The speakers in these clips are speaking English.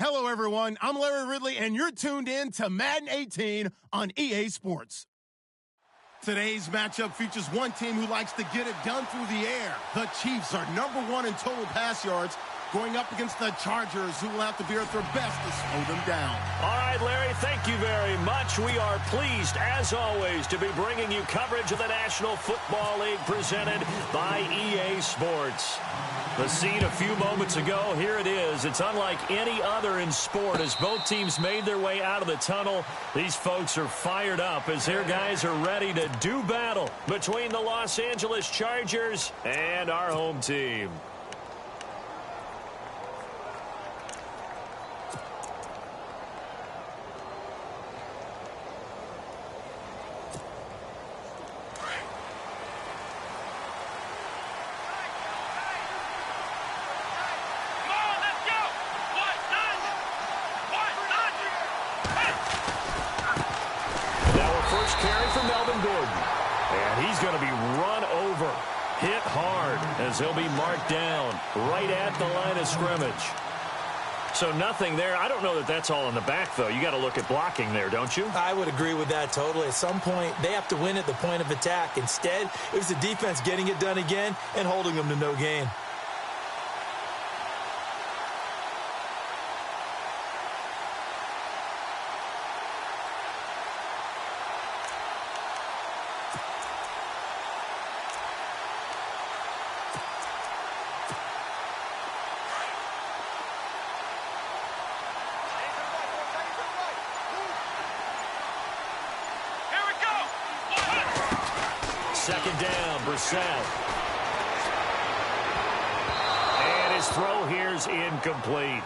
Hello, everyone. I'm Larry Ridley, and you're tuned in to Madden 18 on EA Sports. Today's matchup features one team who likes to get it done through the air. The Chiefs are #1 in total pass yards, going up against the Chargers, who will have to be at their best to slow them down. All right, Larry, thank you very much. We are pleased, as always, to be bringing you coverage of the National Football League presented by EA Sports. The scene a few moments ago, here it is. It's unlike any other in sport. As both teams made their way out of the tunnel, these folks are fired up as their guys are ready to do battle between the Los Angeles Chargers and our home team. Hit hard as he'll be marked down right at the line of scrimmage. So nothing there. I don't know that that's all in the back, though. You got to look at blocking there, don't you? I would agree with that totally. At some point, they have to win at the point of attack. Instead, it was the defense getting it done again and holding them to no gain. Second down, Brissett. And his throw here's incomplete.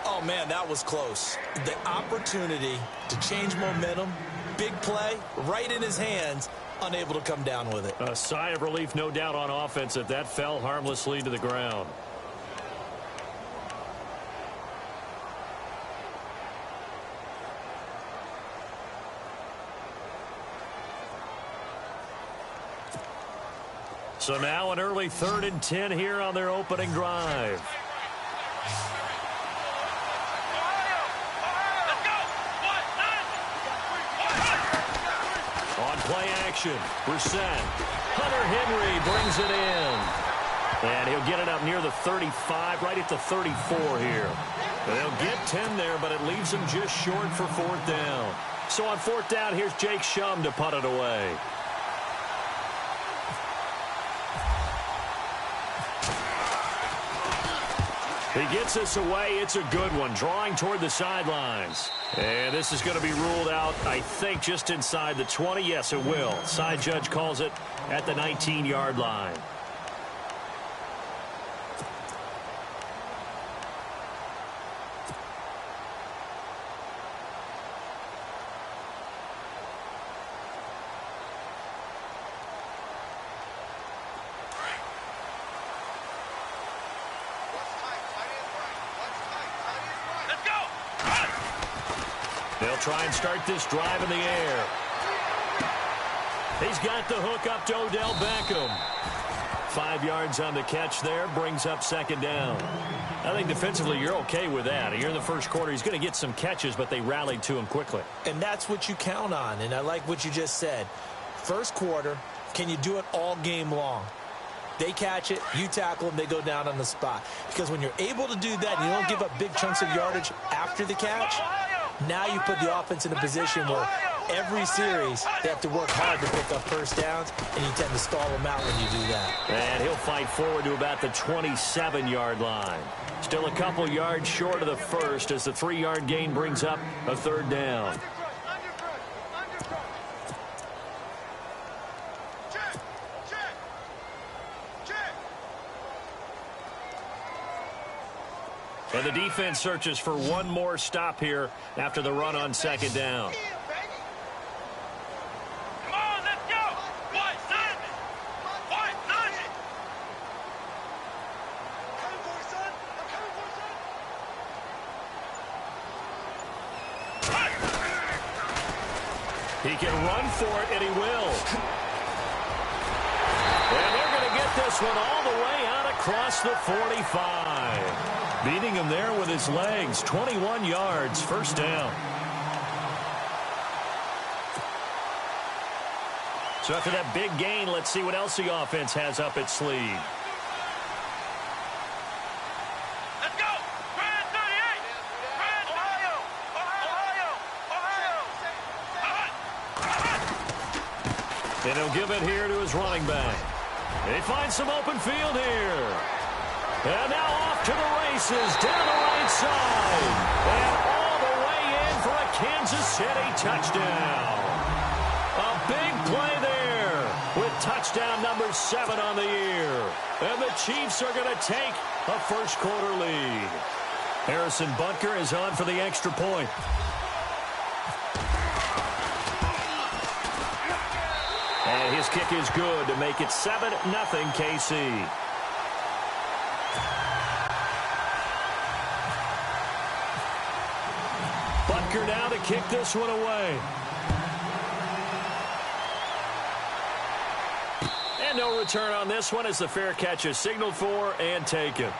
Oh, man, that was close. The opportunity to change momentum, big play, right in his hands, unable to come down with it. A sigh of relief, no doubt, on offense if that fell harmlessly to the ground. So now an early 3rd and 10 here on their opening drive. On play action, Brissett. Hunter Henry brings it in. And he'll get it up near the 35, right at the 34 here. They'll get 10 there, but it leaves them just short for 4th down. So on 4th down, here's Jake Shum to punt it away. He gets us away. It's a good one, drawing toward the sidelines. And this is going to be ruled out, I think, just inside the 20. Yes, it will. Side judge calls it at the 19-yard line. They'll try and start this drive in the air. He's got the hook up to Odell Beckham. 5 yards on the catch there, brings up 2nd down. I think defensively you're okay with that. Here in the first quarter, he's going to get some catches, but they rallied to him quickly. And that's what you count on, and I like what you just said. First quarter, can you do it all game long? They catch it, you tackle them, they go down on the spot. Because when you're able to do that and you don't give up big chunks of yardage after the catch, now you put the offense in a position where every series they have to work hard to pick up first downs, and you tend to stall them out when you do that. And he'll fight forward to about the 27-yard line. Still a couple yards short of the first as the 3-yard gain brings up a 3rd down. And the defense searches for one more stop here after the run on 2nd down. Come on, let's go! What? Son! What? Son! I'm coming for you, son! I'm coming for you, son! He can run for it, and he will. And they're going to get this one all the way out across the 45. Beating him there with his legs. 21 yards, first down. So after that big gain, let's see what else the offense has up its sleeve. Let's go! Brand 38! Brand Ohio! Ohio! And he'll give it here to his running back. They find some open field here. And now off to the races, down the right side. And all the way in for a Kansas City touchdown. A big play there with touchdown number 7 on the year. And the Chiefs are going to take a first quarter lead. Harrison Butker is on for the extra point. And his kick is good to make it 7-0 KC. Butker now to kick this one away. And no return on this one as the fair catch is signaled for and taken.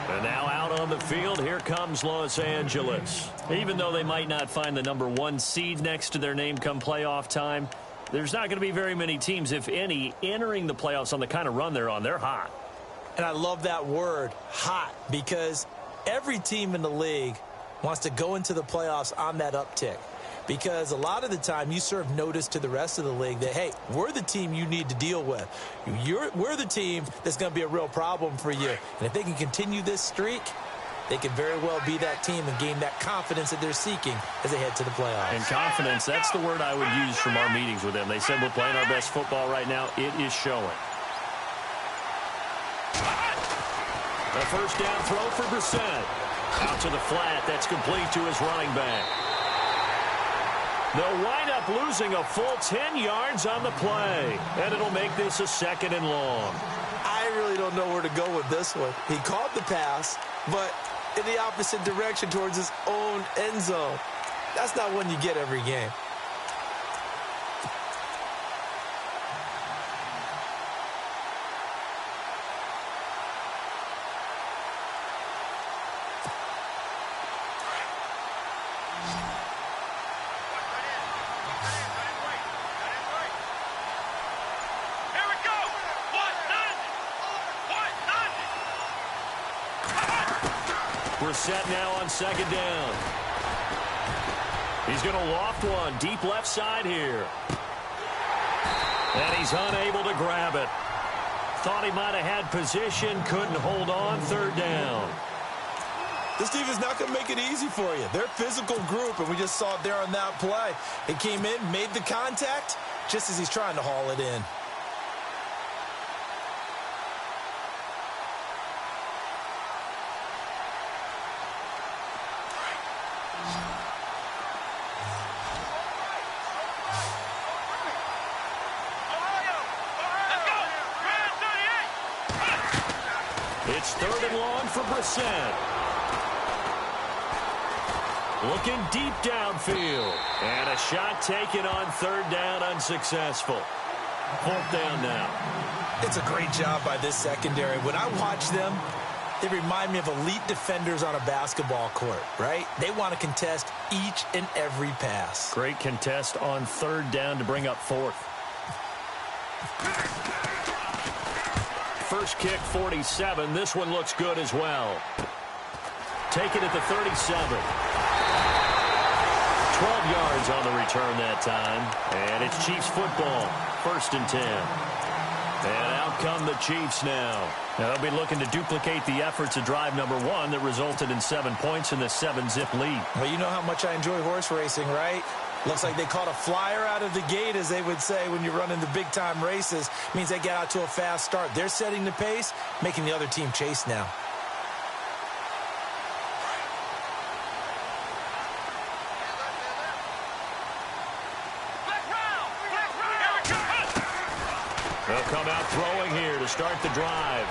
And now out on the field, here comes Los Angeles. Even though they might not find the number 1 seed next to their name come playoff time, there's not going to be very many teams, if any, entering the playoffs on the kind of run they're on. They're hot. And I love that word, hot, because every team in the league wants to go into the playoffs on that uptick. Because a lot of the time you serve notice to the rest of the league that, hey, we're the team you need to deal with. We're the team that's going to be a real problem for you. And if they can continue this streak, they could very well be that team and gain that confidence that they're seeking as they head to the playoffs. And confidence, that's the word I would use from our meetings with them. They said we're playing our best football right now. It is showing. A first down throw for Brissett. Out to the flat. That's complete to his running back. They'll wind up losing a full 10 yards on the play. And it'll make this a 2nd and long. I really don't know where to go with this one. He caught the pass, but in the opposite direction towards his own end zone. That's not one you get every game. Brissett now on 2nd down. He's going to loft one deep left side here. And he's unable to grab it. Thought he might have had position, couldn't hold on. 3rd down. This team is not going to make it easy for you. They're a physical group, and we just saw it there on that play. It came in, made the contact, just as he's trying to haul it in. It's 3rd and long for Brissett. Looking deep downfield. And a shot taken on 3rd down, unsuccessful. 4th down now. It's a great job by this secondary. When I watch them, they remind me of elite defenders on a basketball court, right? They want to contest each and every pass. Great contest on 3rd down to bring up 4th. First kick, 47. This one looks good as well. Take it at the 37. 12 yards on the return that time. And it's Chiefs football. 1st and 10. And out come the Chiefs now. Now they'll be looking to duplicate the efforts of drive number 1 that resulted in 7 points in the 7-zip lead. Well, you know how much I enjoy horse racing, right? Looks like they caught a flyer out of the gate, as they would say when you're running the big-time races. Means they get out to a fast start. They're setting the pace, making the other team chase now. They'll come out throwing here to start the drive.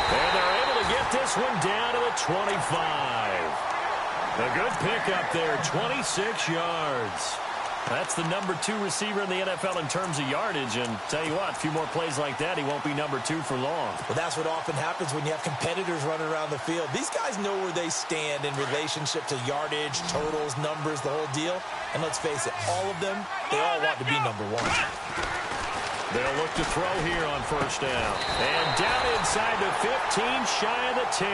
And they're able to get this one down to the 25. A good pickup there, 26 yards. That's the number 2 receiver in the NFL in terms of yardage. And tell you what, a few more plays like that, he won't be number 2 for long. Well, that's what often happens when you have competitors running around the field. These guys know where they stand in relationship to yardage, totals, numbers, the whole deal. And let's face it, all of them, they all want to be number 1. They'll look to throw here on first down. And down inside the 15, shy of the 10.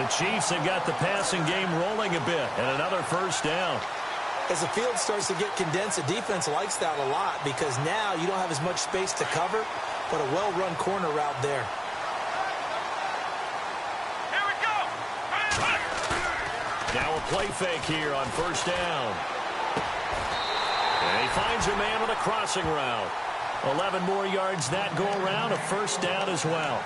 The Chiefs have got the passing game rolling a bit, and another first down. As the field starts to get condensed, the defense likes that a lot because now you don't have as much space to cover, but a well-run corner route there. Here we go. Now a play fake here on first down. And he finds a man with a crossing route. 11 more yards that go around, a first down as well.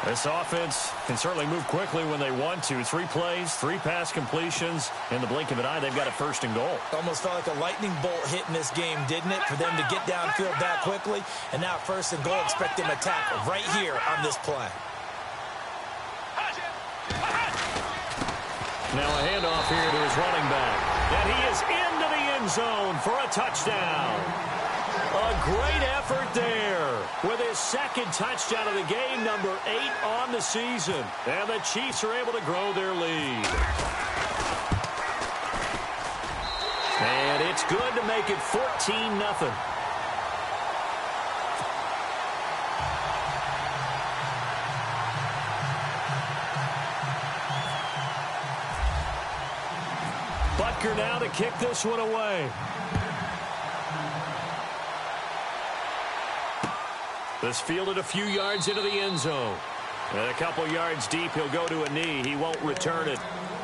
This offense can certainly move quickly when they want to. 3 plays, 3 pass completions. In the blink of an eye, they've got a first and goal. Almost felt like a lightning bolt hit in this game, didn't it? For them to get downfield that quickly. And now first and goal, expect them to tackle right here on this play. Now a handoff here to his running back. And he is into the end zone for a touchdown. A great effort there with his second touchdown of the game, number 8 on the season. And the Chiefs are able to grow their lead. And it's good to make it 14-0. Butker now to kick this one away. This fielded a few yards into the end zone. And a couple yards deep, he'll go to a knee. He won't return it.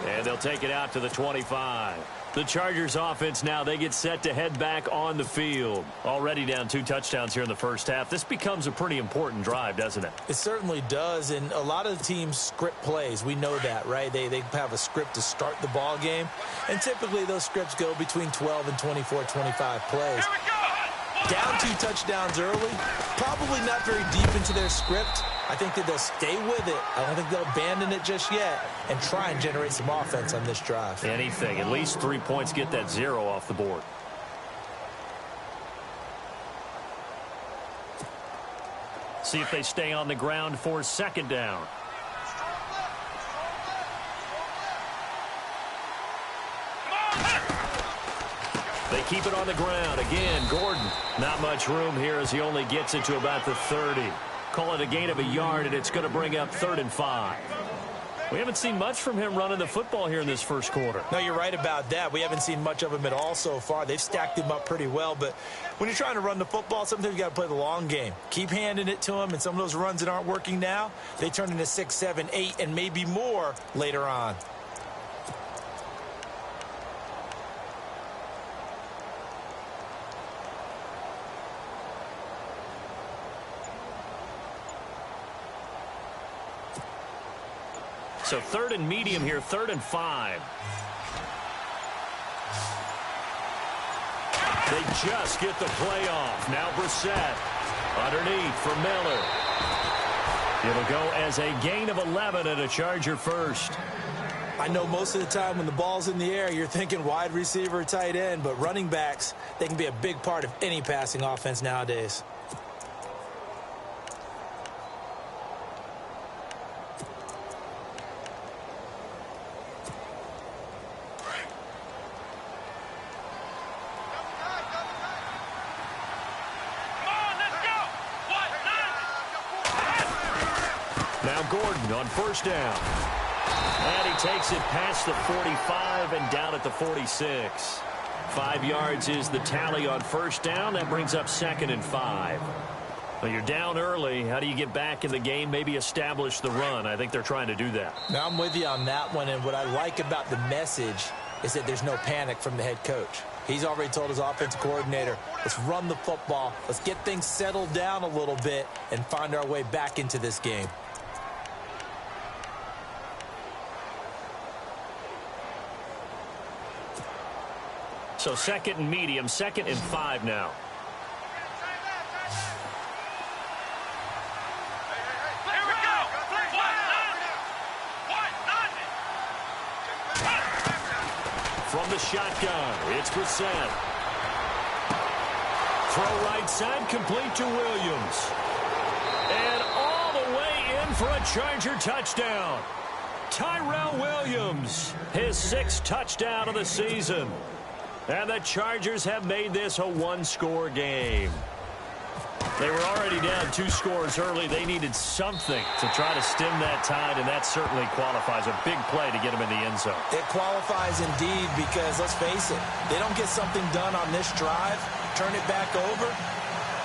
And they'll take it out to the 25. The Chargers offense now, they get set to head back on the field. Already down 2 touchdowns here in the first half. This becomes a pretty important drive, doesn't it? It certainly does, and a lot of the teams script plays. We know that, right? They have a script to start the ball game, and typically those scripts go between 12 and 24, 25 plays. Down 2 touchdowns early, probably not very deep into their script. I think that they'll stay with it. I don't think they'll abandon it just yet and try and generate some offense on this drive. Anything. At least 3 points, get that 0 off the board. See if they stay on the ground for second down. They keep it on the ground. Again, Gordon. Not much room here as he only gets it to about the 30. Call it a gain of a yard, and it's going to bring up 3rd and 5. We haven't seen much from him running the football here in this first quarter. No, you're right about that. We haven't seen much of him at all so far. They've stacked him up pretty well, but when you're trying to run the football, sometimes you got to play the long game. Keep handing it to him, and some of those runs that aren't working now, they turn into 6, 7, 8, and maybe more later on. So 3rd and medium here, 3rd and 5. They just get the play off. Now Brissett underneath for Miller. It'll go as a gain of 11 and a Charger first. I know most of the time when the ball's in the air, you're thinking wide receiver, tight end, but running backs, they can be a big part of any passing offense nowadays. Gordon on first down. And he takes it past the 45 and down at the 46. 5 yards is the tally on first down. That brings up 2nd and 5. Well, you're down early. How do you get back in the game, maybe establish the run? I think they're trying to do that. Now, I'm with you on that one, and what I like about the message is that there's no panic from the head coach. He's already told his offensive coordinator, let's run the football, let's get things settled down a little bit and find our way back into this game. So 2nd and medium, 2nd and 5 now. Here we go. From the shotgun, it's Brissett. Throw right side, complete to Williams. And all the way in for a Charger touchdown. Tyrell Williams, his 6th touchdown of the season. And the Chargers have made this a one-score game. They were already down 2 scores early. They needed something to try to stem that tide, and that certainly qualifies. A big play to get them in the end zone. It qualifies indeed because, let's face it, they don't get something done on this drive, turn it back over.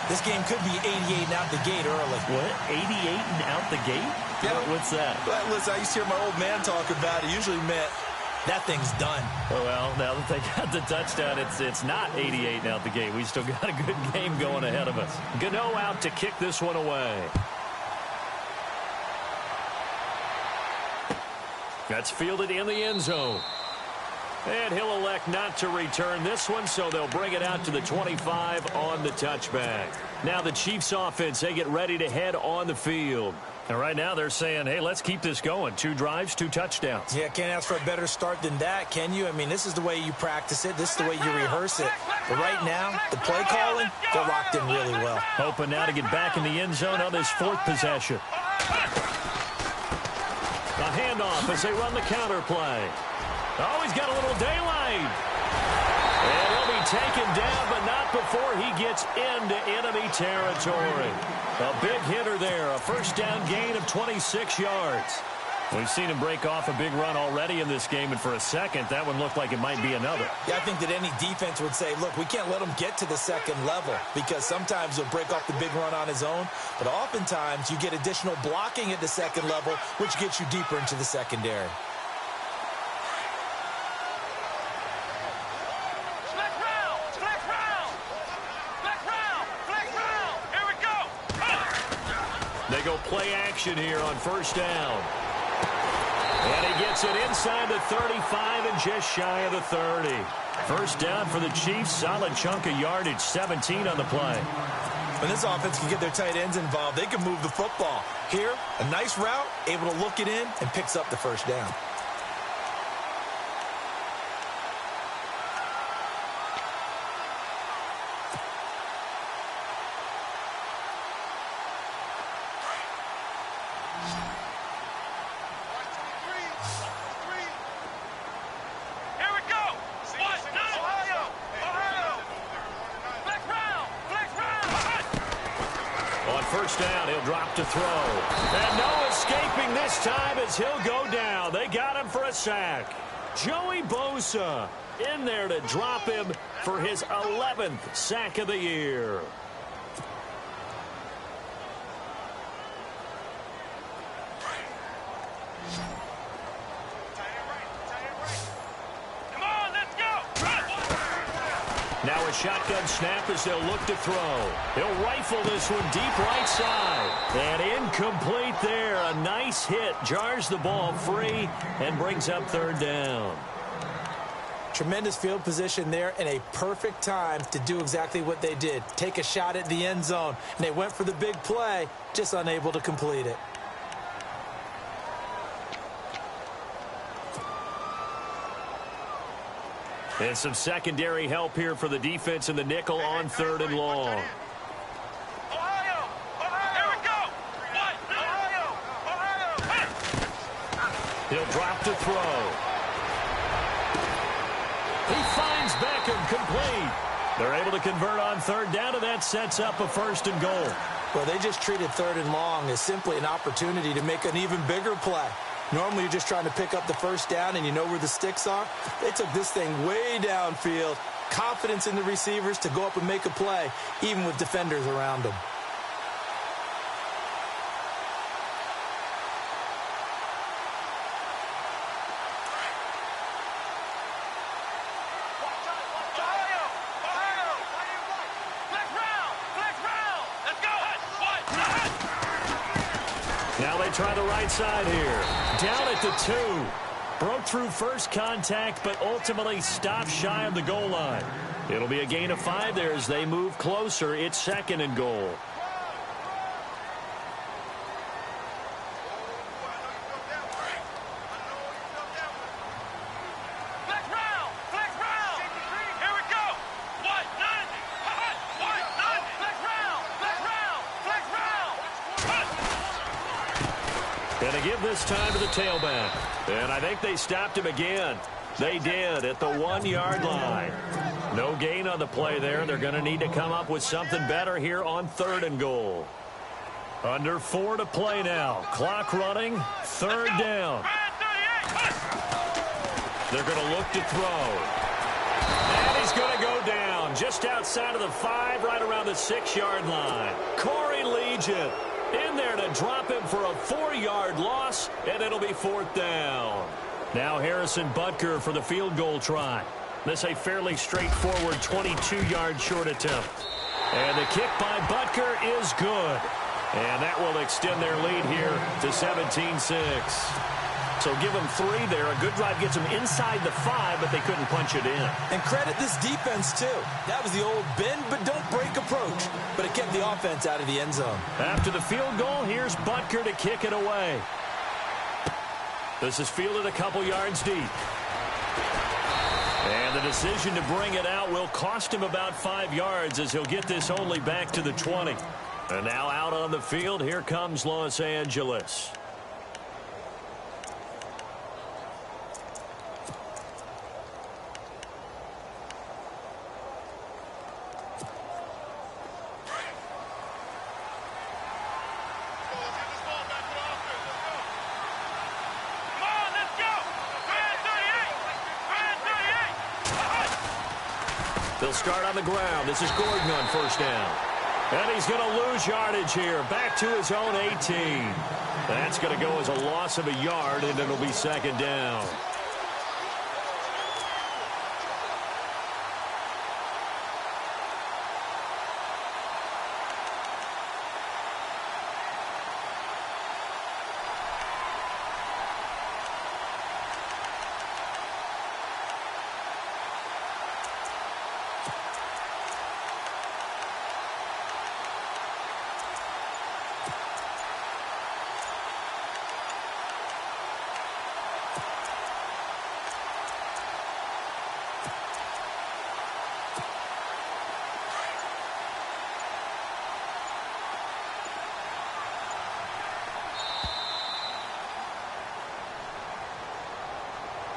This game could be 88 and out the gate early. What? 88 and out the gate? Yeah. What's that? Well, listen, I used to hear my old man talk about it. Usually meant that thing's done. Well, now that they got the touchdown, it's not 88 and out the gate. We still got a good game going ahead of us. Gano out to kick this one away. That's fielded in the end zone. And he'll elect not to return this one, so they'll bring it out to the 25 on the touchback. Now the Chiefs offense, they get ready to head on the field. And right now they're saying, hey, let's keep this going. 2 drives, 2 touchdowns. Yeah, can't ask for a better start than that, can you? I mean, this is the way you practice it. This is the way you rehearse it. But right now, the play calling, they're locked in really well. Hoping now to get back in the end zone on this 4th possession. A handoff as they run the counter play. Oh, he's got a little daylight. And he'll be taken down, but not before he gets into enemy territory. A big hitter there, a first down gain of 26 yards. We've seen him break off a big run already in this game, and for a second, that one looked like it might be another. Yeah, I think that any defense would say, look, we can't let him get to the second level because sometimes he'll break off the big run on his own, but oftentimes you get additional blocking at the second level, which gets you deeper into the secondary. They go play action here on first down. And he gets it inside the 35 and just shy of the 30. First down for the Chiefs. Solid chunk of yardage, 17 on the play. When this offense can get their tight ends involved, they can move the football. Here, a nice route, able to look it in, and picks up the first down. To throw. And no escaping this time as he'll go down. They got him for a sack. Joey Bosa in there to drop him for his 11th sack of the year. Now a shotgun snap as they'll look to throw. He'll rifle this one deep right side. And incomplete there. A nice hit. Jars the ball free and brings up third down. Tremendous field position there and a perfect time to do exactly what they did. Take a shot at the end zone. And they went for the big play, just unable to complete it. And some secondary help here for the defense in the nickel on third and long. He'll drop to throw. He finds Beckham complete. They're able to convert on third down, and that sets up a first and goal. Well, they just treated third and long as simply an opportunity to make an even bigger play. Normally, you're just trying to pick up the first down, and you know where the sticks are. They took this thing way downfield. Confidence in the receivers to go up and make a play, even with defenders around them. Now they try the right side here. Down at the 2. Broke through first contact, but ultimately stopped shy of the goal line. It'll be a gain of 5 there as they move closer. It's second and goal. And to give this time to the tailback. And I think they stopped him again. They did at the 1-yard line. No gain on the play there. They're going to need to come up with something better here on 3rd and goal. Under 4 to play now. Clock running. 3rd down. They're going to look to throw. And he's going to go down just outside of the 5, right around the 6-yard line. Corey Legion in there to drop him for a 4-yard loss, and it'll be 4th down. Now Harrison Butker for the field goal try. This a fairly straightforward 22-yard short attempt. And the kick by Butker is good. And that will extend their lead here to 17-6. So give them 3 there. A good drive gets them inside the 5, but they couldn't punch it in. And credit this defense, too. That was the old bend but don't break approach, but it kept the offense out of the end zone. After the field goal, here's Butker to kick it away. This is fielded a couple yards deep. And the decision to bring it out will cost him about 5 yards as he'll get this only back to the 20. And now out on the field, here comes Los Angeles. They'll start on the ground. This is Gordon on 1st down. And he's going to lose yardage here. Back to his own 18. That's going to go as a loss of a yard, and it'll be 2nd down.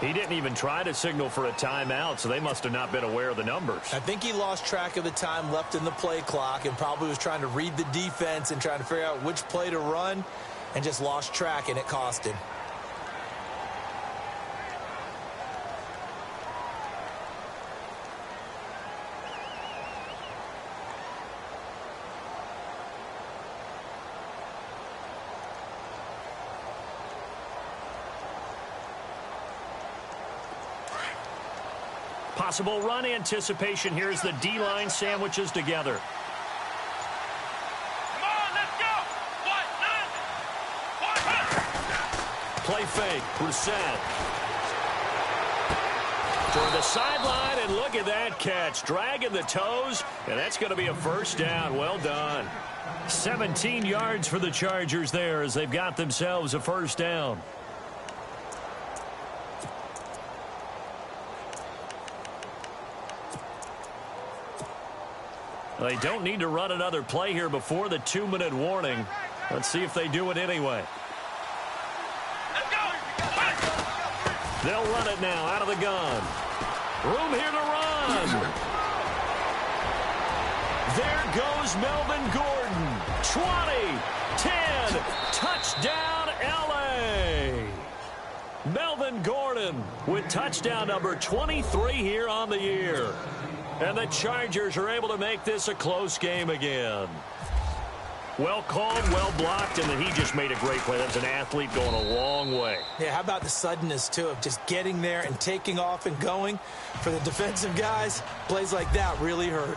He didn't even try to signal for a timeout, so they must have not been aware of the numbers. I think he lost track of the time left in the play clock and probably was trying to read the defense and trying to figure out which play to run and just lost track, and it cost him. Possible run anticipation here as the D-line sandwiches together. Come on, let's go! Play fake. Brissett. Toward the sideline, and look at that catch. Dragging the toes, and that's going to be a 1st down. Well done. 17 yards for the Chargers there as they've got themselves a 1st down. They don't need to run another play here before the 2-minute warning. Let's see if they do it anyway. Let's go! They'll run it now out of the gun. Room here to run. There goes Melvin Gordon. 20, 10, touchdown LA. Melvin Gordon with touchdown number 23 here on the year. And the Chargers are able to make this a close game again. Well called, well blocked, and then he just made a great play. That's an athlete going a long way. Yeah, how about the suddenness, too, of just getting there and taking off and going? For the defensive guys, plays like that really hurt.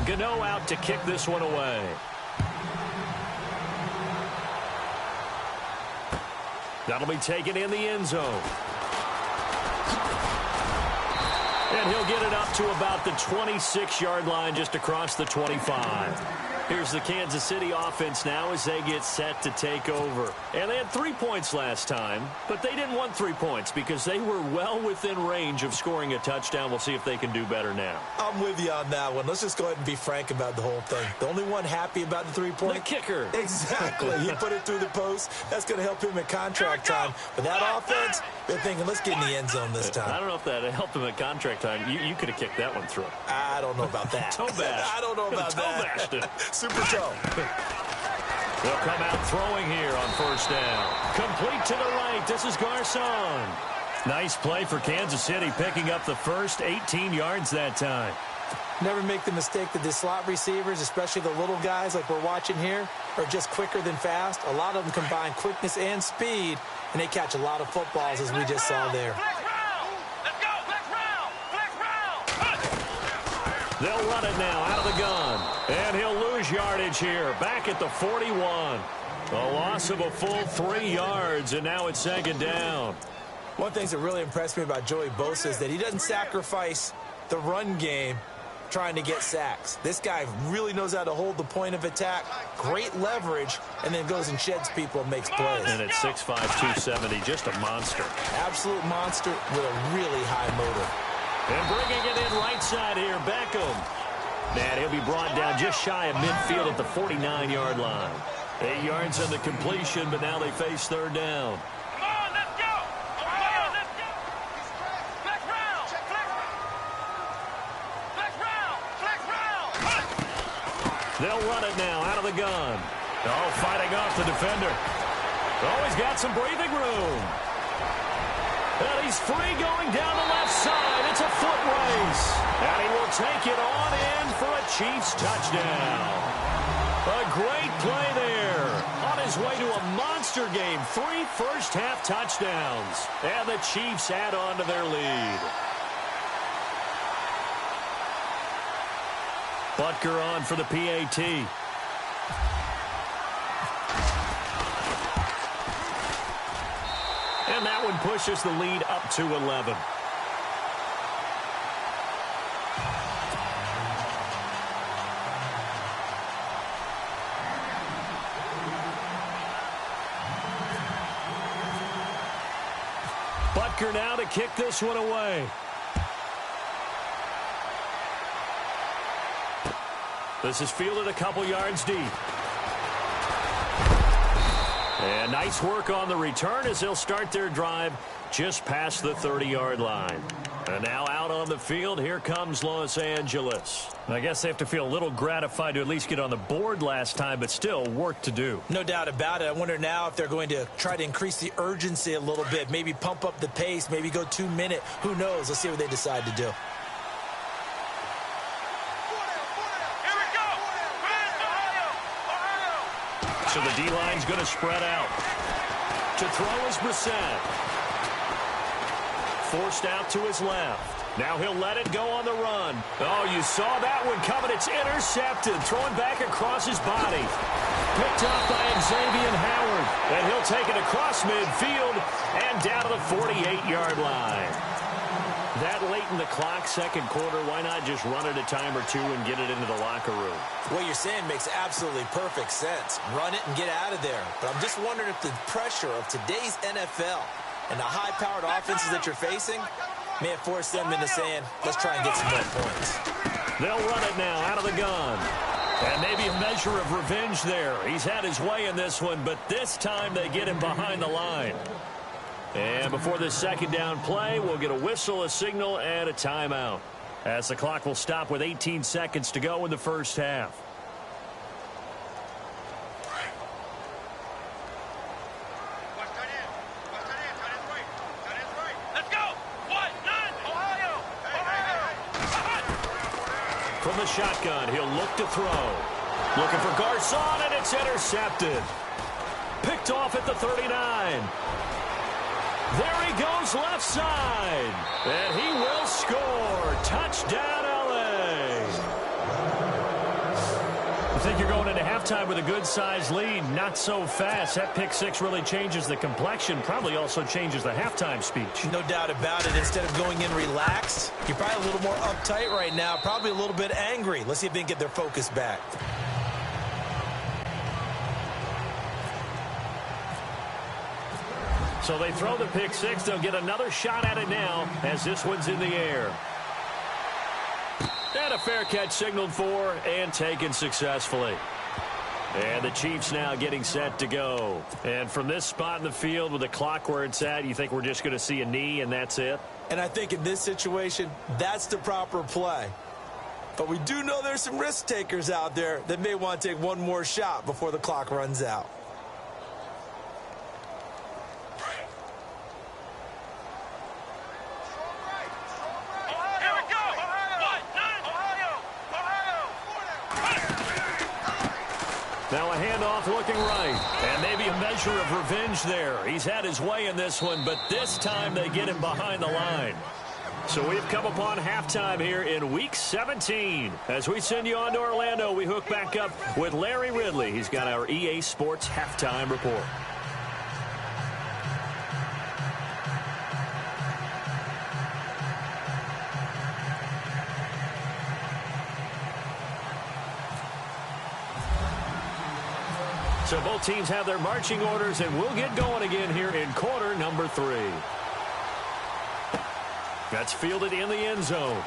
Gano out to kick this one away. That'll be taken in the end zone. And he'll get it up to about the 26-yard line just across the 25. Here's the Kansas City offense now as they get set to take over. And they had 3 points last time, but they didn't want 3 points because they were well within range of scoring a touchdown. We'll see if they can do better now. I'm with you on that one. Let's just go ahead and be frank about the whole thing. The only one happy about the 3-point? The kicker. Exactly. He put it through the post. That's going to help him at contract time. But that offense, they're thinking, let's get in the end zone this time. I don't know if that helped him at contract time. You could have kicked that one through. I don't know about that. Toe bash. I don't know about toe that. Bashed it. Super toe. They'll come out throwing here on first down. Complete to the right. This is Garcon. Nice play for Kansas City, picking up the first 18 yards that time. Never make the mistake that the slot receivers, especially the little guys like we're watching here, are just quicker than fast. A lot of them combine quickness and speed, and they catch a lot of footballs, as we just saw there. They'll run it now out of the gun. And he'll lose yardage here. Back at the 41. A loss of a full 3 yards, and now it's second down. One thing that really impressed me about Joey Bosa is that he doesn't sacrifice the run game trying to get sacks. This guy really knows how to hold the point of attack, great leverage, and then goes and sheds people and makes plays. And at 6'5", 270, just a monster. Absolute monster with a really high motor. And bringing it in right side here, Beckham. And he'll be brought down just shy of midfield at the 49-yard line. 8 yards on the completion, but now they face third down. Come on, let's go! Ohio, let's go! Flex round! Flex round! They'll run it now out of the gun. Oh, fighting off the defender. Oh, he's got some breathing room. And he's free going down the left side. It's a foot race. And he will take it on in for a Chiefs touchdown. A great play there. On his way to a monster game. 3 first-half touchdowns. And the Chiefs add on to their lead. Butker on for the PAT. And that one pushes the lead up to 11. Butker now to kick this one away. This is fielded a couple yards deep. And nice work on the return as they'll start their drive just past the 30-yard line. And now out on the field, here comes Los Angeles. I guess they have to feel a little gratified to at least get on the board last time, but still work to do. No doubt about it. I wonder now if they're going to try to increase the urgency a little bit, maybe pump up the pace, maybe go 2-minute. Who knows? Let's see what they decide to do. So the D-line's going to spread out. To throw is Brissett. Forced out to his left. Now he'll let it go on the run. Oh, you saw that one coming. It's intercepted. Throwing back across his body. Picked up by Xavier Howard. And he'll take it across midfield and down to the 48-yard line. That late in the clock, second quarter, why not just run it a time or two and get it into the locker room? What you're saying makes absolutely perfect sense. Run it and get out of there. But I'm just wondering if the pressure of today's NFL and the high-powered offenses that you're facing may have forced them into saying, let's try and get some more points. They'll run it now out of the gun. And maybe a measure of revenge there. He's had his way in this one, but this time they get him behind the line. And before this second down play, we'll get a whistle, a signal, and a timeout, as the clock will stop with 18 seconds to go in the first half. Let's go! What? None! Ohio! From the shotgun, he'll look to throw. Looking for Garcon, and it's intercepted. Picked off at the 39. There he goes left side. And he will score. Touchdown, L.A. I think you're going into halftime with a good-sized lead. Not so fast. That pick six really changes the complexion. Probably also changes the halftime speech. No doubt about it. Instead of going in relaxed, you're probably a little more uptight right now. Probably a little bit angry. Let's see if they can get their focus back. So they throw the pick six. They'll get another shot at it now as this one's in the air. And a fair catch signaled for and taken successfully. And the Chiefs now getting set to go. And from this spot in the field with the clock where it's at, you think we're just going to see a knee and that's it? And I think in this situation, that's the proper play. But we do know there's some risk takers out there that may want to take one more shot before the clock runs out. Now a handoff looking right. And maybe a measure of revenge there. He's had his way in this one, but this time they get him behind the line. So we've come upon halftime here in Week 17. As we send you on to Orlando, we hook back up with Larry Ridley. He's got our EA Sports Halftime Report. So both teams have their marching orders, and we'll get going again here in quarter number 3. That's fielded in the end zone.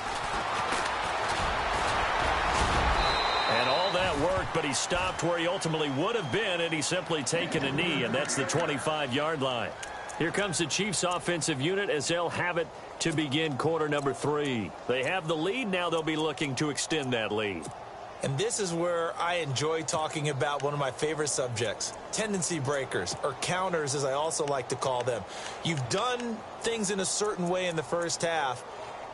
And all that worked, but he stopped where he ultimately would have been, and he's simply taken a knee, and that's the 25-yard line. Here comes the Chiefs offensive unit as they'll have it to begin quarter number 3. They have the lead. Now they'll be looking to extend that lead. And this is where I enjoy talking about one of my favorite subjects, tendency breakers, or counters as I also like to call them. You've done things in a certain way in the first half,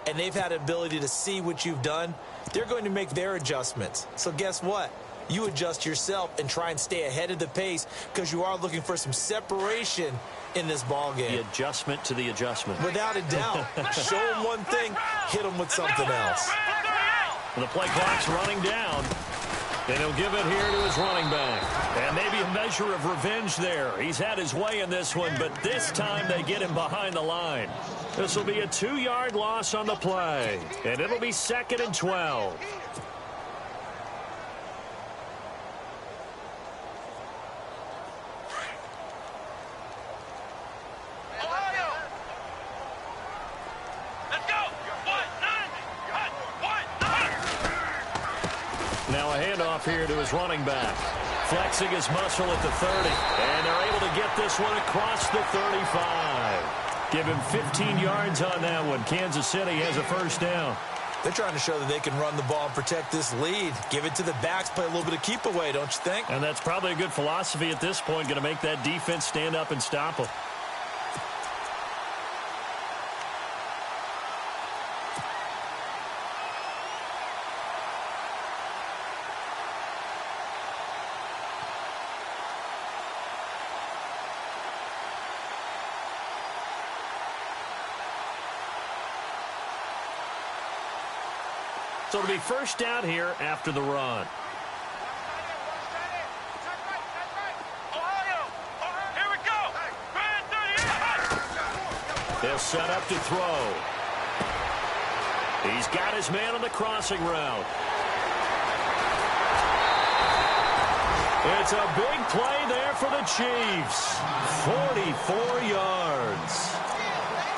and they've had the ability to see what you've done. They're going to make their adjustments. So guess what? You adjust yourself and try and stay ahead of the pace because you are looking for some separation in this ball game. The adjustment to the adjustment. Without a doubt. Show them one thing, hit them with something else. The play clock's running down, and he'll give it here to his running back. And maybe a measure of revenge there. He's had his way in this one, but this time they get him behind the line. This will be a 2-yard loss on the play, and it'll be 2nd and 12. Now a handoff here to his running back. Flexing his muscle at the 30. And they're able to get this one across the 35. Give him 15 yards on that one. Kansas City has a first down. They're trying to show that they can run the ball and protect this lead. Give it to the backs, play a little bit of keep away, don't you think? And that's probably a good philosophy at this point. Going to make that defense stand up and stop them. So it'll be first down here after the run. They'll set up to throw. He's got his man on the crossing route. It's a big play there for the Chiefs. 44 yards.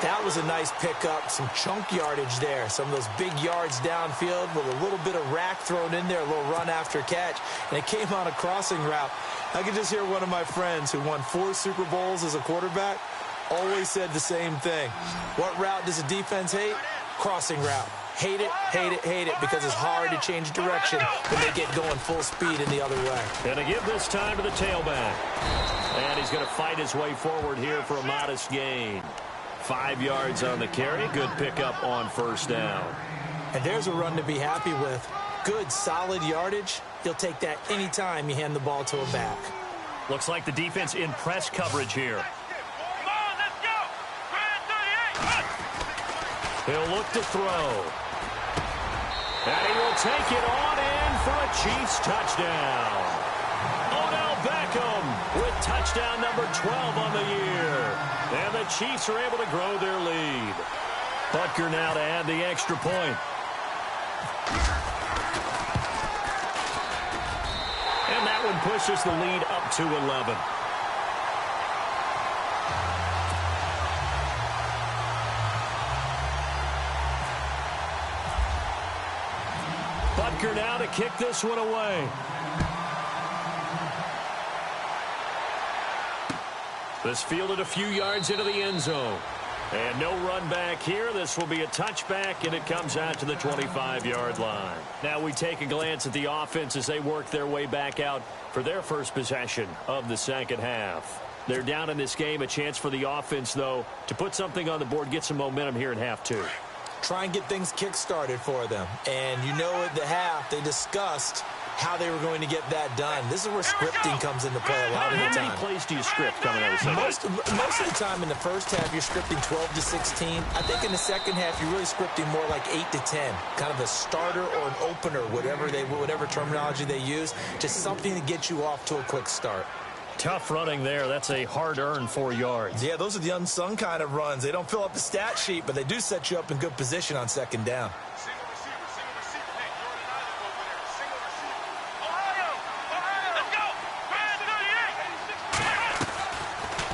That was a nice pickup, some chunk yardage there. Some of those big yards downfield with a little bit of rack thrown in there, a little run after catch. And it came on a crossing route. I could just hear one of my friends who won 4 Super Bowls as a quarterback always said the same thing. What route does a defense hate? Crossing route. Hate it, hate it, hate it, because it's hard to change direction when they get going full speed in the other way. And to give this time to the tailback. And he's going to fight his way forward here for a modest gain. 5 yards on the carry. Good pickup on first down. And there's a run to be happy with. Good, solid yardage. He'll take that anytime you hand the ball to a back. Looks like the defense in press coverage here. Come on, let's go! He'll look to throw. And he will take it on in for a Chiefs touchdown. Odell Beckham with touchdown number 12 on the year. And the Chiefs are able to grow their lead. Butker now to add the extra point. And that one pushes the lead up to 11. Baker now to kick this one away. This fielded a few yards into the end zone. And no run back here. This will be a touchback, and it comes out to the 25-yard line. Now we take a glance at the offense as they work their way back out for their first possession of the second half. They're down in this game. A chance for the offense, though, to put something on the board, get some momentum here in half two. Try and get things kick-started for them. And you know at the half they discussed how they were going to get that done. This is where scripting comes into play a lot of the time. How many plays do you script coming out of the second half? Most of the time in the first half, you're scripting 12 to 16. I think in the second half, you're really scripting more like 8 to 10. Kind of a starter or an opener, whatever terminology they use. Just something to get you off to a quick start. Tough running there. That's a hard-earned 4 yards. Yeah, those are the unsung kind of runs. They don't fill up the stat sheet, but they do set you up in good position on second down.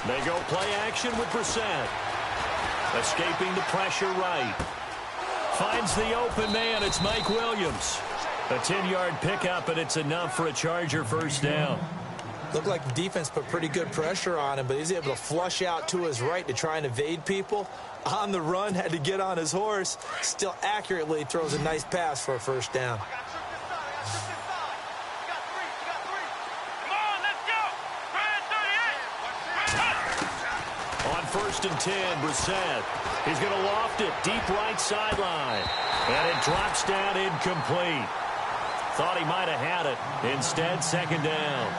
They go play action with Brissett. Escaping the pressure right. Finds the open man. It's Mike Williams. A 10-yard pickup, and it's enough for a Charger first down. Looked like the defense put pretty good pressure on him, but he's able to flush out to his right to try and evade people. On the run, had to get on his horse. Still accurately throws a nice pass for a first down. First and 10, Brissett. He's going to loft it deep right sideline. And it drops down incomplete. Thought he might have had it. Instead, second down.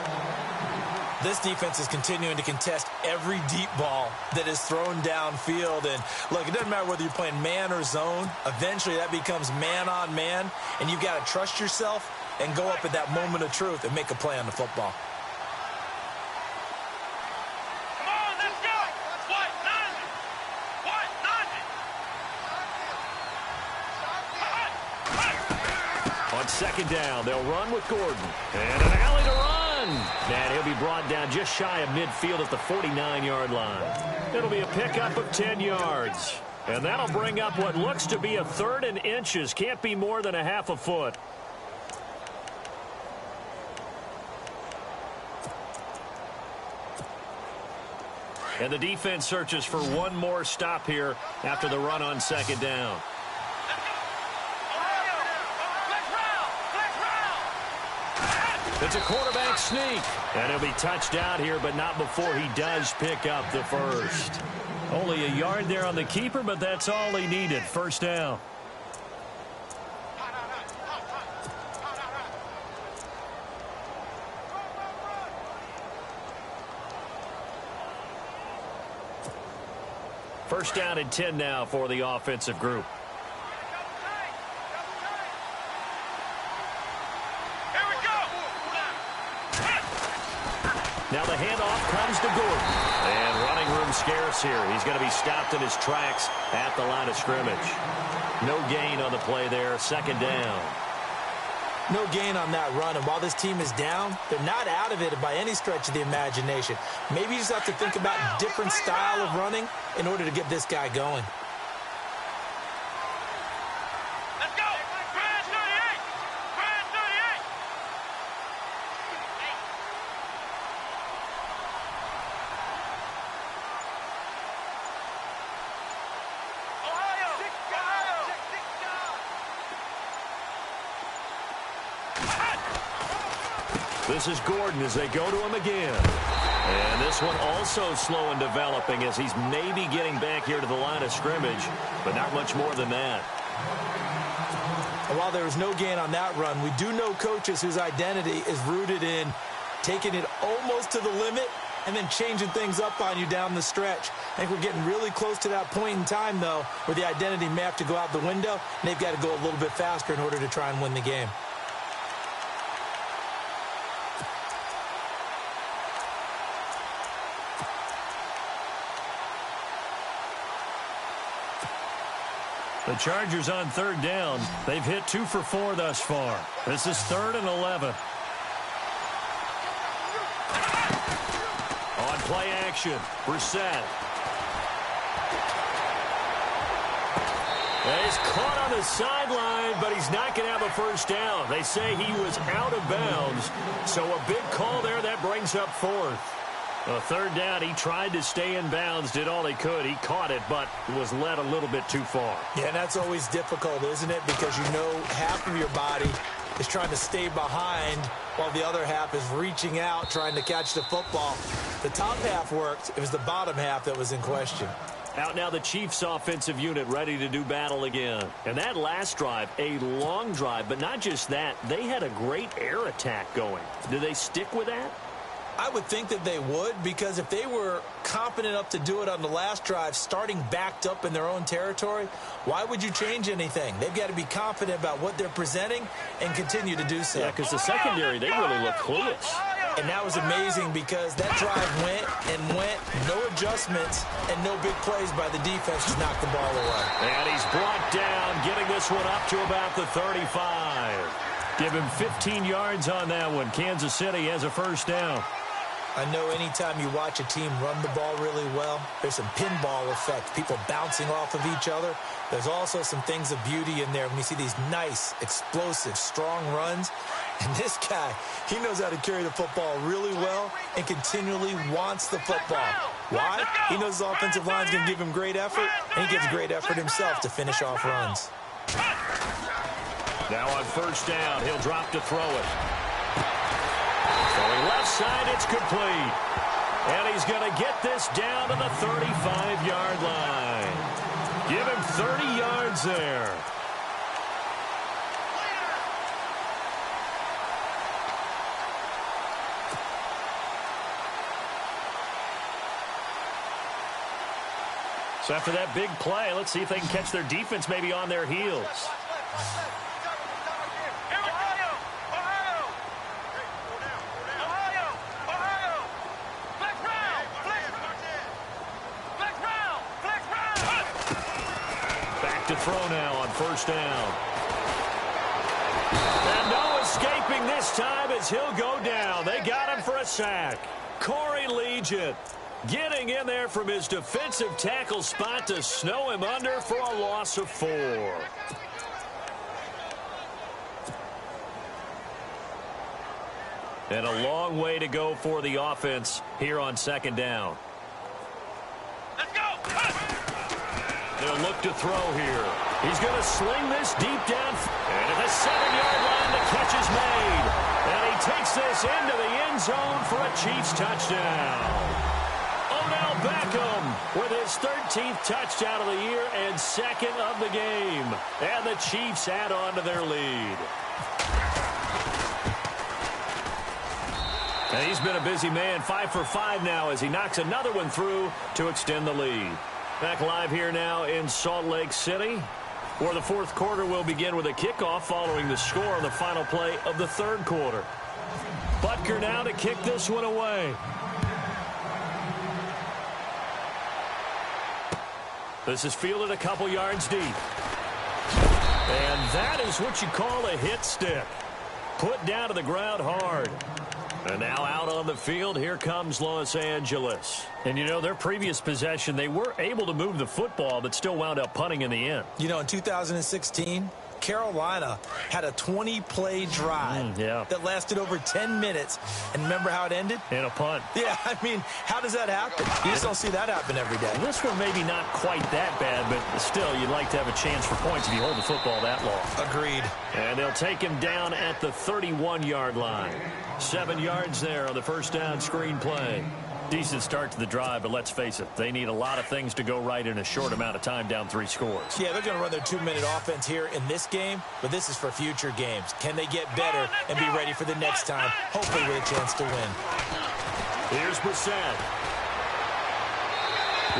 This defense is continuing to contest every deep ball that is thrown downfield. And, look, it doesn't matter whether you're playing man or zone. Eventually, that becomes man on man. And you've got to trust yourself and go up at that moment of truth and make a play on the football. Second down, they'll run with Gordon. And an alley to run. And he'll be brought down just shy of midfield at the 49-yard line. It'll be a pickup of 10 yards. And that'll bring up what looks to be a third and inches. Can't be more than a half a foot. And the defense searches for one more stop here after the run on second down. It's a quarterback sneak. And he'll be touched out here, but not before he does pick up the first. Only a yard there on the keeper, but that's all he needed. First down. First down and 10 now for the offensive group. Now the handoff comes to Gordon. And running room scarce here. He's going to be stopped in his tracks at the line of scrimmage. No gain on the play there. Second down. No gain on that run. And while this team is down, they're not out of it by any stretch of the imagination. Maybe you just have to think about a different style of running in order to get this guy going. This is Gordon as they go to him again. And this one also slow in developing as he's maybe getting back here to the line of scrimmage, but not much more than that. And while there was no gain on that run, we do know coaches whose identity is rooted in taking it almost to the limit and then changing things up on you down the stretch. I think we're getting really close to that point in time, though, where the identity may have to go out the window, and they've got to go a little bit faster in order to try and win the game. The Chargers on third down. They've hit 2 for 4 thus far. This is 3rd and 11. On play action, Brissett. He's caught on the sideline, but he's not going to have a first down. They say he was out of bounds, so a big call there. That brings up fourth. A third down, he tried to stay in bounds, did all he could. He caught it, but was led a little bit too far. Yeah, and that's always difficult, isn't it? Because you know half of your body is trying to stay behind while the other half is reaching out, trying to catch the football. The top half worked. It was the bottom half that was in question. Out now the Chiefs offensive unit ready to do battle again. And that last drive, a long drive, but not just that. They had a great air attack going. Do they stick with that? I would think that they would, because if they were confident enough to do it on the last drive, starting backed up in their own territory, why would you change anything? They've got to be confident about what they're presenting and continue to do so. Yeah, because the secondary, they really look clueless. And that was amazing because that drive went and went, no adjustments, and no big plays by the defense to knock the ball away. And he's brought down, getting this one up to about the 35. Give him 15 yards on that one. Kansas City has a first down. I know anytime you watch a team run the ball really well, there's some pinball effect, people bouncing off of each other. There's also some things of beauty in there when you see these nice, explosive, strong runs. And this guy, he knows how to carry the football really well and continually wants the football. Why? He knows his offensive line's going to give him great effort, and he gives great effort himself to finish off runs. Now on first down, he'll drop to throw it. Going left side, it's complete. And he's going to get this down to the 35-yard line. Give him 30 yards there. So after that big play, let's see if they can catch their defense maybe on their heels. To throw now on first down. And no escaping this time as he'll go down. They got him for a sack. Corey Liuget getting in there from his defensive tackle spot to snow him under for a loss of 4. And a long way to go for the offense here on second down. Let's go! They'll look to throw here. He's going to sling this deep down. And at the 7-yard line, the catch is made. And he takes this into the end zone for a Chiefs touchdown. Odell Beckham with his 13th touchdown of the year and second of the game. And the Chiefs add on to their lead. And he's been a busy man, 5 for 5 now as he knocks another one through to extend the lead. Back live here now in Salt Lake City, where the fourth quarter will begin with a kickoff following the score on the final play of the third quarter. Butker now to kick this one away. This is fielded a couple yards deep. And that is what you call a hit stick. Put down to the ground hard. And now out on the field, here comes Los Angeles. And, you know, their previous possession, they were able to move the football, but still wound up punting in the end. You know, in 2016, Carolina had a 20-play drive that lasted over 10 minutes. And remember how it ended? In a punt. Yeah, I mean, how does that happen? You just don't see that happen every day. This one maybe not quite that bad, but still, you'd like to have a chance for points if you hold the football that long. Agreed. And they'll take him down at the 31-yard line. 7 yards there on the first down screen play. Decent start to the drive, but let's face it, they need a lot of things to go right in a short amount of time, down 3 scores. Yeah, they're going to run their 2-minute offense here in this game, but this is for future games. Can they get better and be ready for the next time, hopefully with a chance to win? Here's Brissett.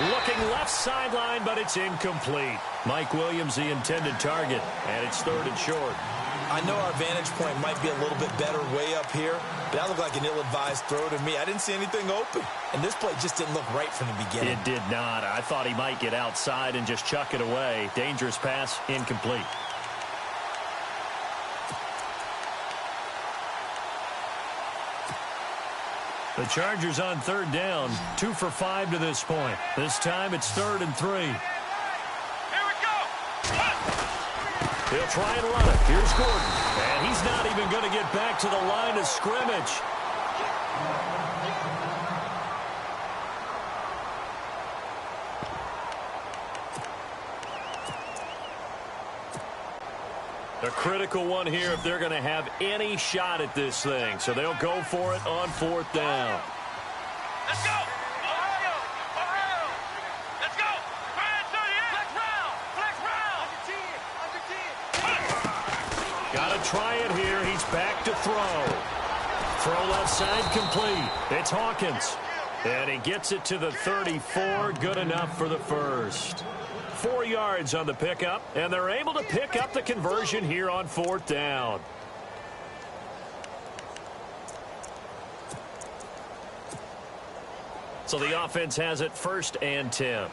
Looking left sideline, but it's incomplete. Mike Williams, the intended target, and it's 3rd and short. I know our vantage point might be a little bit better way up here, but that looked like an ill-advised throw to me. I didn't see anything open, and this play just didn't look right from the beginning. It did not. I thought he might get outside and just chuck it away. Dangerous pass, incomplete. The Chargers on 3rd down, 2 for 5 to this point. This time it's 3rd and 3. Here we go! He'll try and run it. Here's Gordon. And he's not even going to get back to the line of scrimmage. A critical one here if they're going to have any shot at this thing. So they'll go for it on 4th down. Let's go! Ohio! Ohio! Let's go! Flex round! Flex round! Under 10! Got to try it here. He's back to throw. Throw left side complete. It's Hawkins. And he gets it to the 34. Good enough for the first. 4 yards on the pickup, and they're able to pick up the conversion here on 4th down. So the offense has it 1st and 10.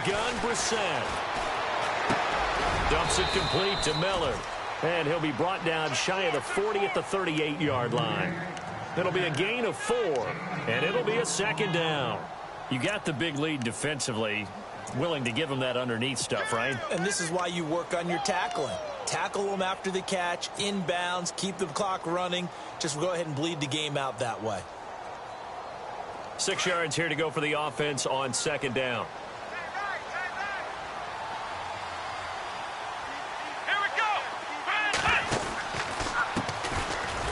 Gun, Brissett. Dumps it complete to Miller. And he'll be brought down shy of the 40 at the 38-yard line. It'll be a gain of 4, and it'll be a 2nd down. You got the big lead defensively, willing to give them that underneath stuff, right? And this is why you work on your tackling. Tackle them after the catch, inbounds, keep the clock running. Just go ahead and bleed the game out that way. 6 yards here to go for the offense on 2nd down.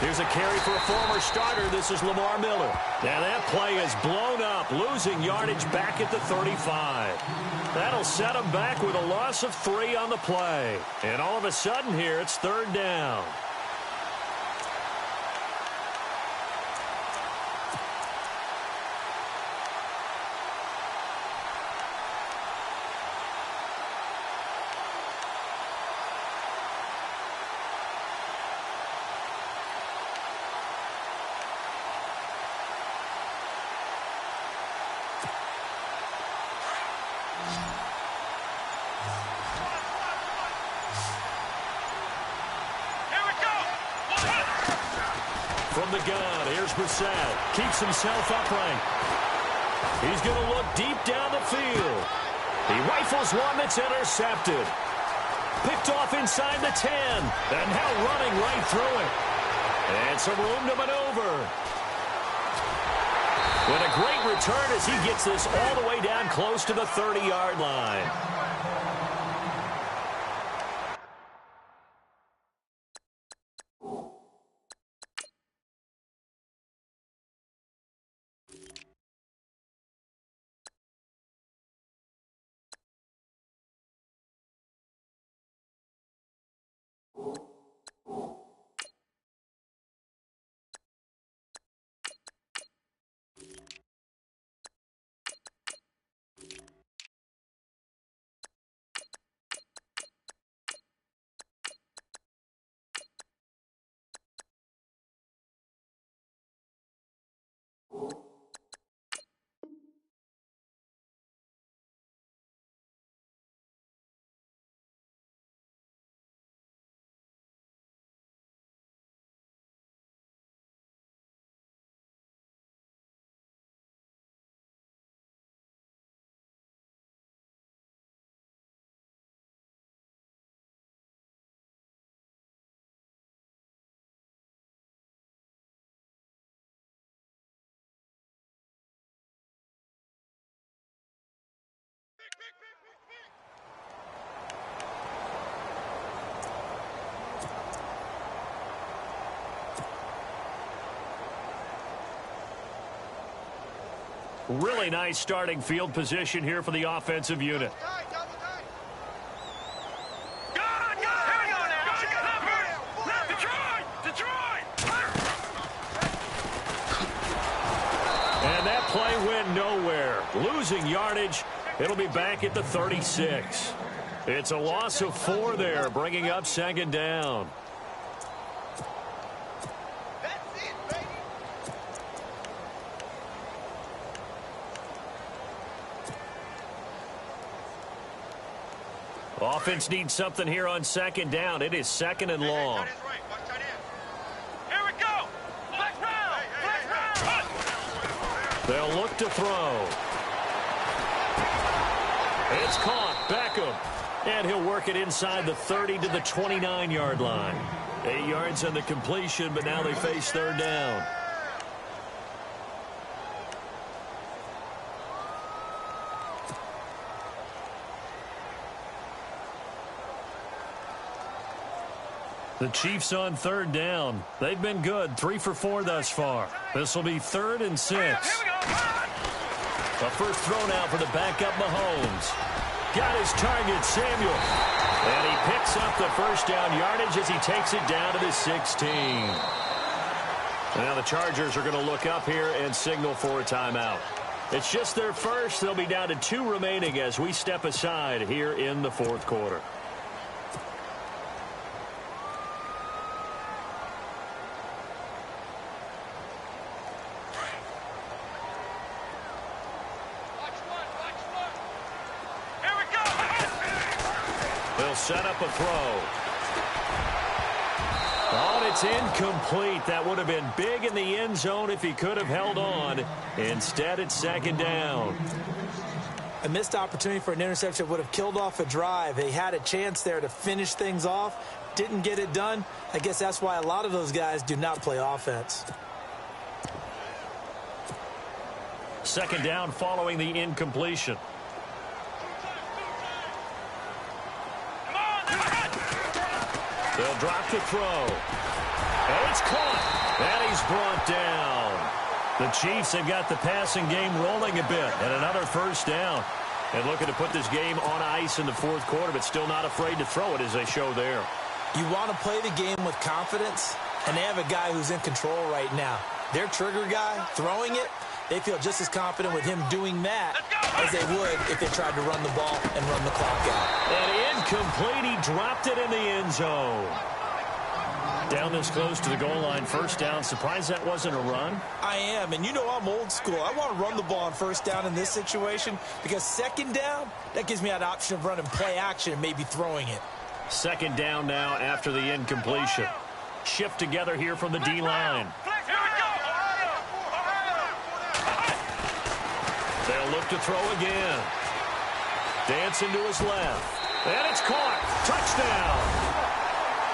Here's a carry for a former starter. This is Lamar Miller. Now that play is blown up, losing yardage back at the 35. That'll set him back with a loss of 3 on the play. And all of a sudden here, it's 3rd down. From the gun, here's Brissett. Keeps himself upright. He's going to look deep down the field. He rifles one that's intercepted. Picked off inside the 10. And now running right through it. And some room to maneuver. With a great return as he gets this all the way down close to the 30-yard line. Really nice starting field position here for the offensive unit. And that play went nowhere. Losing yardage. It'll be back at the 36. It's a loss of 4 there, bringing up 2nd down. Offense needs something here on second down. It is second and long. Here we go. Flex round. Flex round. They'll look to throw. It's caught. Beckham. And he'll work it inside the 30 to the 29-yard line. 8 yards on the completion, but now they face third down. The Chiefs on third down. They've been good, 3 for 4 thus far. This will be 3rd and 6. The first throw now for the backup Mahomes. Got his target, Samuel. And he picks up the first down yardage as he takes it down to the 16. Now the Chargers are going to look up here and signal for a timeout. It's just their first. They'll be down to 2 remaining as we step aside here in the fourth quarter. Set up a throw. Oh, and it's incomplete. That would have been big in the end zone if he could have held on. Instead, it's second down. A missed opportunity for an interception would have killed off a drive. They had a chance there to finish things off. Didn't get it done. I guess that's why a lot of those guys do not play offense. Second down following the incompletion. They'll drop the throw. And it's caught. And he's brought down. The Chiefs have got the passing game rolling a bit. And another first down. And looking to put this game on ice in the fourth quarter, but still not afraid to throw it as they show there. You want to play the game with confidence, and they have a guy who's in control right now. Their trigger guy, throwing it, they feel just as confident with him doing that as they would if they tried to run the ball and run the clock out. And incomplete. He dropped it in the end zone. Down this close to the goal line, first down. Surprised that wasn't a run? I am, and you know I'm old school. I want to run the ball on first down in this situation because second down, that gives me that option of running play action and maybe throwing it. Second down now after the incompletion. Shift together here from the D-line. They'll look to throw again. Dancing to his left. And it's caught. Touchdown.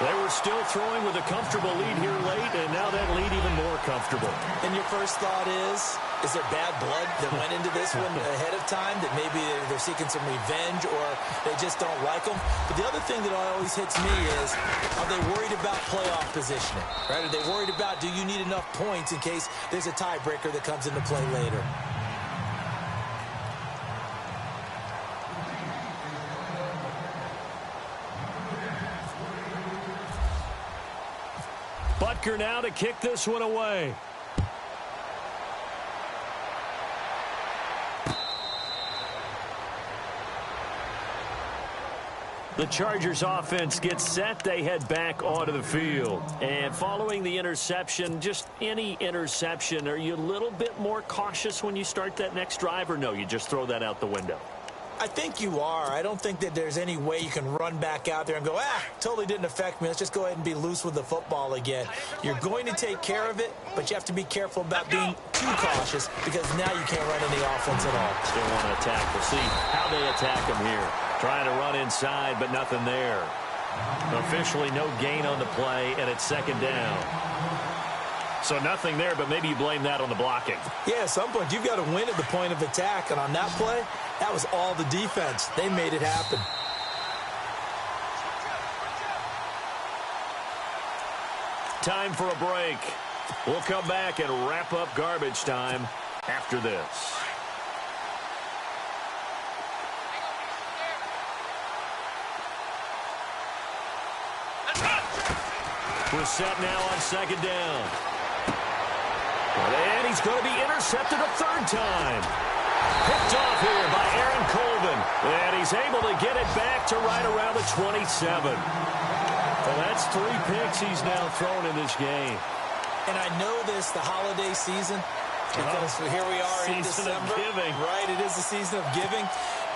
They were still throwing with a comfortable lead here late, and now that lead even more comfortable. And your first thought is there bad blood that went into this one ahead of time, that maybe they're seeking some revenge or they just don't like them? But the other thing that always hits me is, are they worried about playoff positioning? Right? Are they worried about, do you need enough points in case there's a tiebreaker that comes into play later? Butker now to kick this one away. The Chargers offense gets set. They head back onto the field. And following the interception, just any interception, are you a little bit more cautious when you start that next drive, or no, you just throw that out the window? I think you are. I don't think that there's any way you can run back out there and go, totally didn't affect me. Let's just go ahead and be loose with the football again. You're going to take care of it, but you have to be careful about being too cautious because now you can't run any offense at all. Still want to attack. We'll see how they attack him here. Trying to run inside, but nothing there. Officially no gain on the play, and it's second down. So nothing there, but maybe you blame that on the blocking. Yeah, at some point you've got to win at the point of attack, and on that play, that was all the defense. They made it happen. Time for a break. We'll come back and wrap up garbage time after this. We're set now on second down. And he's going to be intercepted a third time. Picked off here by Aaron Colvin. And he's able to get it back to right around the 27. Well, that's 3 picks he's now thrown in this game. And I know this, the holiday season, Here we are in Season of December. giving. Right, it is the season of giving.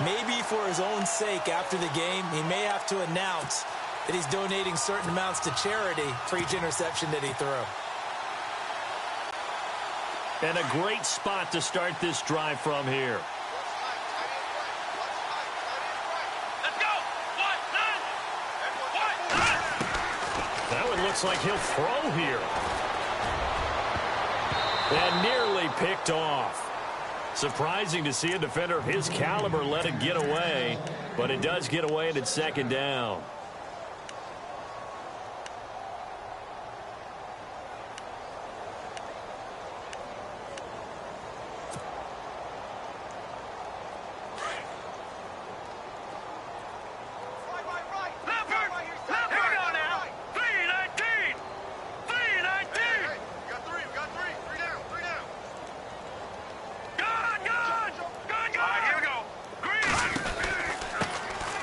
Maybe for his own sake after the game, he may have to announce that he's donating certain amounts to charity for each interception that he threw. And a great spot to start this drive from here. Let's go. That one looks like he'll throw here. And nearly picked off. Surprising to see a defender of his caliber let it get away, but it does get away and it's second down.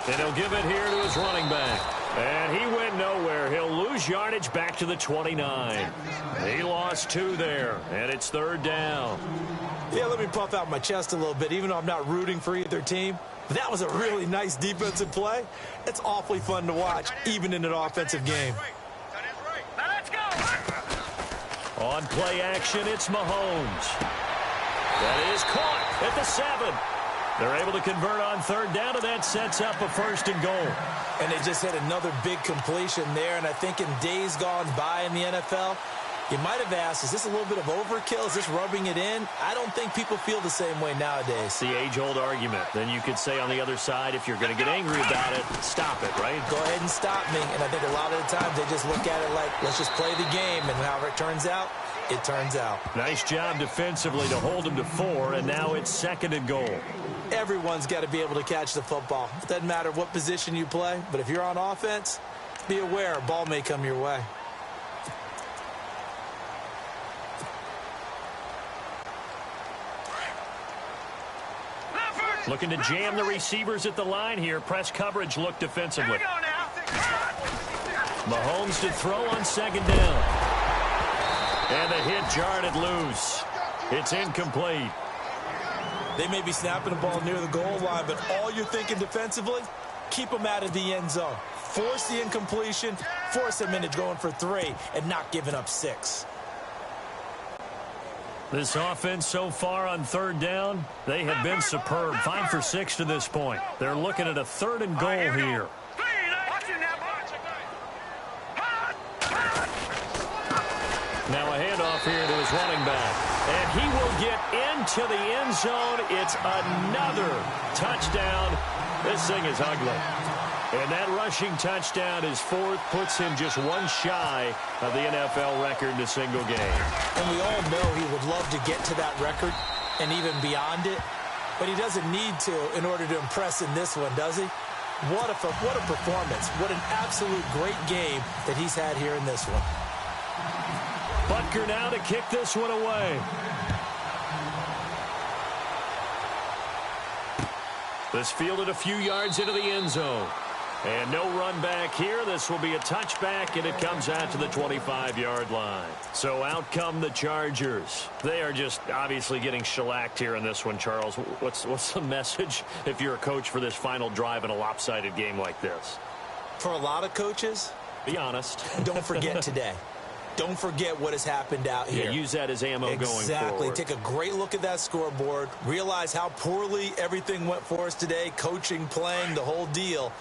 And he'll give it here to his running back. And he went nowhere. He'll lose yardage back to the 29. He lost 2 there, and it's third down. Yeah, let me puff out my chest a little bit, even though I'm not rooting for either team. But that was a really nice defensive play. It's awfully fun to watch, even in an offensive game. Now let's go. On play action, it's Mahomes. That is caught at the 7. They're able to convert on third down, and that sets up a 1st and goal. And they just had another big completion there. And I think in days gone by in the NFL, you might have asked, is this a little bit of overkill? Is this rubbing it in? I don't think people feel the same way nowadays. It's the age-old argument. Then you could say on the other side, if you're going to get angry about it, stop it, right? Go ahead and stop me. And I think a lot of the times they just look at it like, let's just play the game. And however it turns out, it turns out. Nice job defensively to hold him to 4, and now it's 2nd and goal. Everyone's got to be able to catch the football. It doesn't matter what position you play, but if you're on offense, be aware a ball may come your way. Looking to jam the receivers at the line here. Press coverage look defensively. Here we go now. Mahomes to throw on 2nd down. And the hit jarred it loose. It's incomplete. They may be snapping the ball near the goal line, but all you're thinking defensively, keep them out of the end zone. Force the incompletion, force them into going for 3, and not giving up 6. This offense so far on third down, they have been superb. 5 for 6 to this point. They're looking at a 3rd and goal here. Now a handoff here to his running back. And he will get into the end zone. It's another touchdown. This thing is ugly. And that rushing touchdown is 4th, puts him just 1 shy of the NFL record in a single game. And we all know he would love to get to that record and even beyond it, but he doesn't need to in order to impress in this one, does he? What a performance. What an absolute great game that he's had here in this one. Butker now to kick this one away. This fielded a few yards into the end zone. And no run back here. This will be a touchback, and it comes out to the 25-yard line. So out come the Chargers. They are just obviously getting shellacked here in this one, Charles. What's the message if you're a coach for this final drive in a lopsided game like this? For a lot of coaches, be honest. Don't forget today. Don't forget what has happened out here. Yeah, use that as ammo going forward. Exactly. Take a great look at that scoreboard. Realize how poorly everything went for us today. Coaching, playing, the whole deal.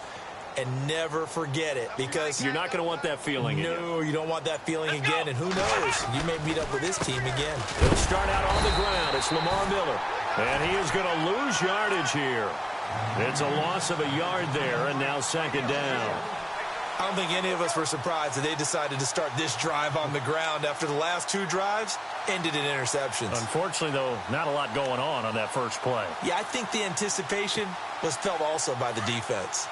And never forget it, because you're not going to want that feeling again. No, you don't want that feeling again. And who knows? You may meet up with this team again. He'll start out on the ground. It's Lamar Miller. And he is going to lose yardage here. It's a loss of a yard there, and now 2nd down. I don't think any of us were surprised that they decided to start this drive on the ground after the last 2 drives ended in interceptions. Unfortunately, though, not a lot going on that first play. Yeah, I think the anticipation was felt also by the defense.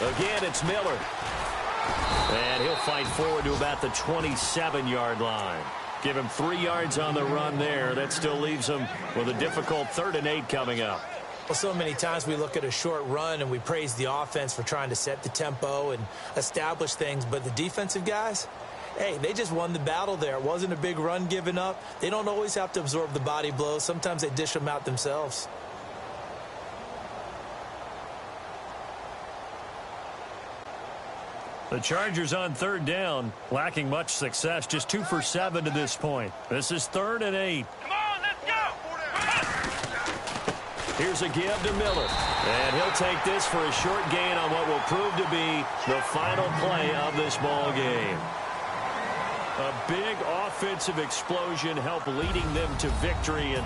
Again, it's Miller. And he'll fight forward to about the 27-yard line. Give him 3 yards on the run there. That still leaves him with a difficult 3rd and 8 coming up. Well, so many times we look at a short run and we praise the offense for trying to set the tempo and establish things, but the defensive guys, hey, they just won the battle there. It wasn't a big run given up. They don't always have to absorb the body blows. Sometimes they dish them out themselves. The Chargers on 3rd down, lacking much success, just 2 for 7 to this point. This is 3rd and 8. Come on, let's go! Here's a give to Miller, and he'll take this for a short gain on what will prove to be the final play of this ball game. A big offensive explosion helped leading them to victory, and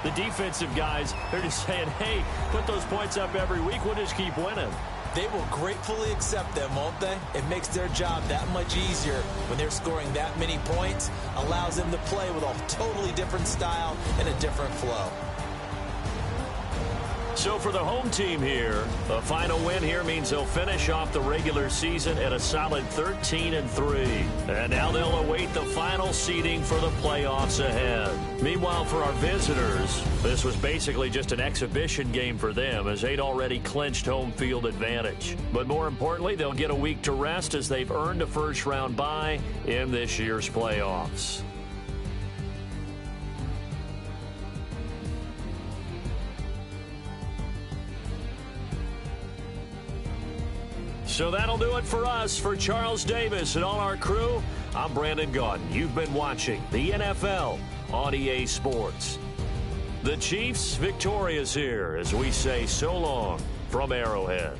the defensive guys, they're just saying, hey, put those points up every week, we'll just keep winning. They will gratefully accept them, won't they? It makes their job that much easier when they're scoring that many points, allows them to play with a totally different style and a different flow. So for the home team here, a final win here means they'll finish off the regular season at a solid 13-3. And now they'll await the final seeding for the playoffs ahead. Meanwhile, for our visitors, this was basically just an exhibition game for them as they'd already clinched home field advantage. But more importantly, they'll get a week to rest as they've earned a first-round bye in this year's playoffs. So that'll do it for us. For Charles Davis and all our crew, I'm Brandon Gaudin. You've been watching the NFL on EA Sports. The Chiefs victorious here as we say so long from Arrowhead.